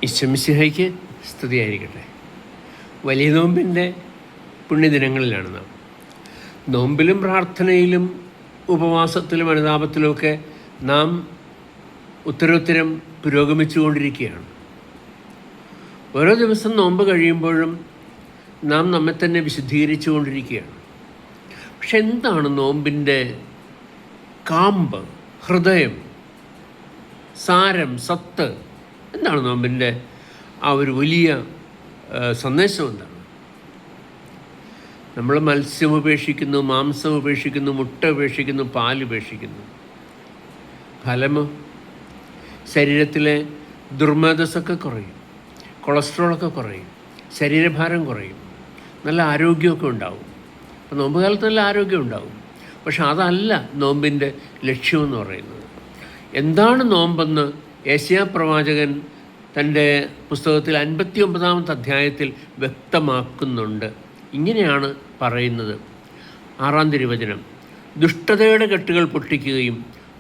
ഈശോമിശിഹായ്ക്ക് സ്തുതിയായിരിക്കട്ടെ. വലിയ നോമ്പിൻ്റെ പുണ്യദിനങ്ങളിലാണ് നാം. നോമ്പിലും പ്രാർത്ഥനയിലും ഉപവാസത്തിലും അനുതാപത്തിലുമൊക്കെ നാം ഉത്തരോത്തരം പുരോഗമിച്ചുകൊണ്ടിരിക്കുകയാണ്. ഓരോ ദിവസം നോമ്പ് കഴിയുമ്പോഴും നാം നമ്മെ തന്നെ വിശുദ്ധീകരിച്ചു കൊണ്ടിരിക്കുകയാണ്. പക്ഷെ എന്താണ് നോമ്പിൻ്റെ കാമ്പ്, ഹൃദയം, സാരം, സത്ത്? എന്താണ് നോമ്പിൻ്റെ ആ ഒരു വലിയ സന്ദേശം? എന്താണ്? നമ്മൾ മത്സ്യം ഉപേക്ഷിക്കുന്നു, മാംസം ഉപേക്ഷിക്കുന്നു, മുട്ട ഉപേക്ഷിക്കുന്നു, പാൽ ഉപേക്ഷിക്കുന്നു. ഫലമോ? ശരീരത്തിലെ ദുർമേധസ്സൊക്കെ കുറയും, കൊളസ്ട്രോളൊക്കെ കുറയും, ശരീരഭാരം കുറയും, നല്ല ആരോഗ്യമൊക്കെ ഉണ്ടാവും. അപ്പോൾ നോമ്പ് കാലത്ത് നല്ല ആരോഗ്യം ഉണ്ടാവും. പക്ഷെ അതല്ല നോമ്പിൻ്റെ ലക്ഷ്യമെന്ന് പറയുന്നത്. എന്താണ് നോമ്പെന്ന് യെശയ്യാ പ്രവാചകൻ തൻ്റെ പുസ്തകത്തിൽ 59-ാമത്തെ അധ്യായത്തിൽ വ്യക്തമാക്കുന്നുണ്ട്. ഇങ്ങനെയാണ് പറയുന്നത്. 6-ാം തിരുവചനം: ദുഷ്ടതയുടെ കെട്ടുകൾ പൊട്ടിക്കുകയും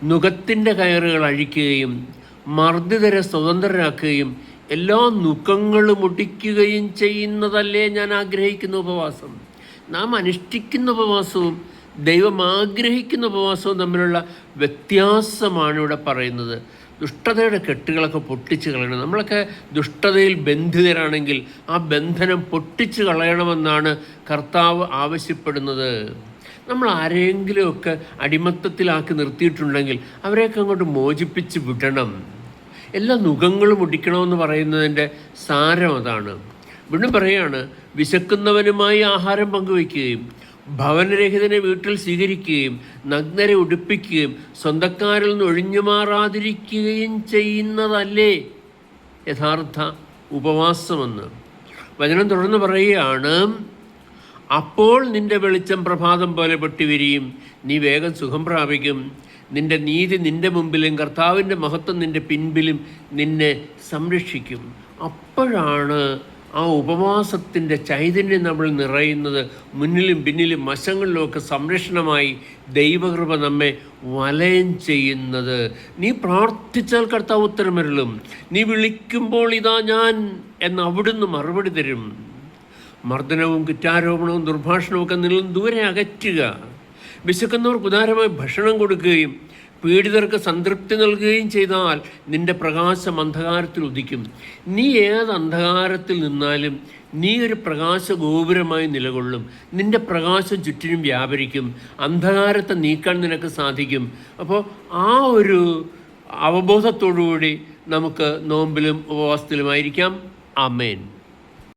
നുകത്തിൻ്റെ കയറുകൾ അഴിക്കുകയും മർദ്ദിതരെ സ്വതന്ത്രരാക്കുകയും എല്ലാ നുഖങ്ങളും ഒടിക്കുകയും ചെയ്യുന്നതല്ലേ ഞാൻ ആഗ്രഹിക്കുന്ന ഉപവാസം. നാം അനുഷ്ഠിക്കുന്ന ഉപവാസവും ദൈവം ആഗ്രഹിക്കുന്ന ഉപവാസവും തമ്മിലുള്ള വ്യത്യാസമാണ് ഇവിടെ പറയുന്നത്. ദുഷ്ടതയുടെ കെട്ടുകളൊക്കെ പൊട്ടിച്ച് കളയണം. നമ്മളൊക്കെ ദുഷ്ടതയിൽ ബന്ധിതരാണെങ്കിൽ ആ ബന്ധനം പൊട്ടിച്ച് കളയണമെന്നാണ് കർത്താവ് ആവശ്യപ്പെടുന്നത്. നമ്മൾ ആരെങ്കിലുമൊക്കെ അടിമത്തത്തിലാക്കി നിർത്തിയിട്ടുണ്ടെങ്കിൽ അവരെയൊക്കെ അങ്ങോട്ട് മോചിപ്പിച്ച് വിടണം. എല്ലാ നുഖങ്ങളും ഒടിക്കണമെന്ന് പറയുന്നതിൻ്റെ സാരം അതാണ്. വീണ്ടും പറയുകയാണ്: വിശക്കുന്നവനുമായി ആഹാരം പങ്കുവയ്ക്കുകയും ഭവനരഹിതനെ വീട്ടിൽ സ്വീകരിക്കുകയും നഗ്നരെ ഉടുപ്പിക്കുകയും സ്വന്തക്കാരിൽ നിന്ന് ഒഴിഞ്ഞു മാറാതിരിക്കുകയും ചെയ്യുന്നതല്ലേ യഥാർത്ഥ ഉപവാസമെന്ന്. വചനം തുടർന്ന് പറയുകയാണ്: അപ്പോൾ നിന്റെ വെളിച്ചം പ്രഭാതം പോലെ പൊട്ടിവിരിയും, നീ വേഗം സുഖം പ്രാപിക്കും. നിന്റെ നീതി നിന്റെ മുമ്പിലും കർത്താവിൻ്റെ മഹത്വം നിന്റെ പിൻപിലും നിന്നെ സംരക്ഷിക്കും. അപ്പോഴാണ് ആ ഉപവാസത്തിൻ്റെ ചൈതന്യം നമ്മൾ നിറയുന്നത്. മുന്നിലും പിന്നിലും വശങ്ങളിലുമൊക്കെ സംരക്ഷണമായി ദൈവകൃപ നമ്മെ വലയം ചെയ്യുന്നത്. നീ പ്രാർത്ഥിച്ചാൽ കർത്താവ് ഉത്തരമരുളും, നീ വിളിക്കുമ്പോൾ ഇതാ ഞാൻ എന്ന് അവിടുന്ന് മറുപടി തരും. മർദ്ദനവും കുറ്റാരോപണവും ദുർഭാഷണവും ഒക്കെ നിന്നും ദൂരെ അകറ്റുക. വിശക്കുന്നവർക്ക് ഉദാരമായി ഭക്ഷണം കൊടുക്കുകയും പീഡിതർക്ക് സംതൃപ്തി നൽകുകയും ചെയ്താൽ നിന്റെ പ്രകാശം അന്ധകാരത്തിൽ ഉദിക്കും. നീ ഏത് അന്ധകാരത്തിൽ നിന്നാലും നീ ഒരു പ്രകാശ ഗോപുരമായി നിലകൊള്ളും. നിന്റെ പ്രകാശം ചുറ്റിനും വ്യാപരിക്കും. അന്ധകാരത്തെ നീക്കാൻ നിനക്ക് സാധിക്കും. അപ്പോൾ ആ ഒരു അവബോധത്തോടുകൂടി നമുക്ക് നോമ്പിലും ഉപവാസത്തിലുമായിരിക്കാം. ആമേൻ.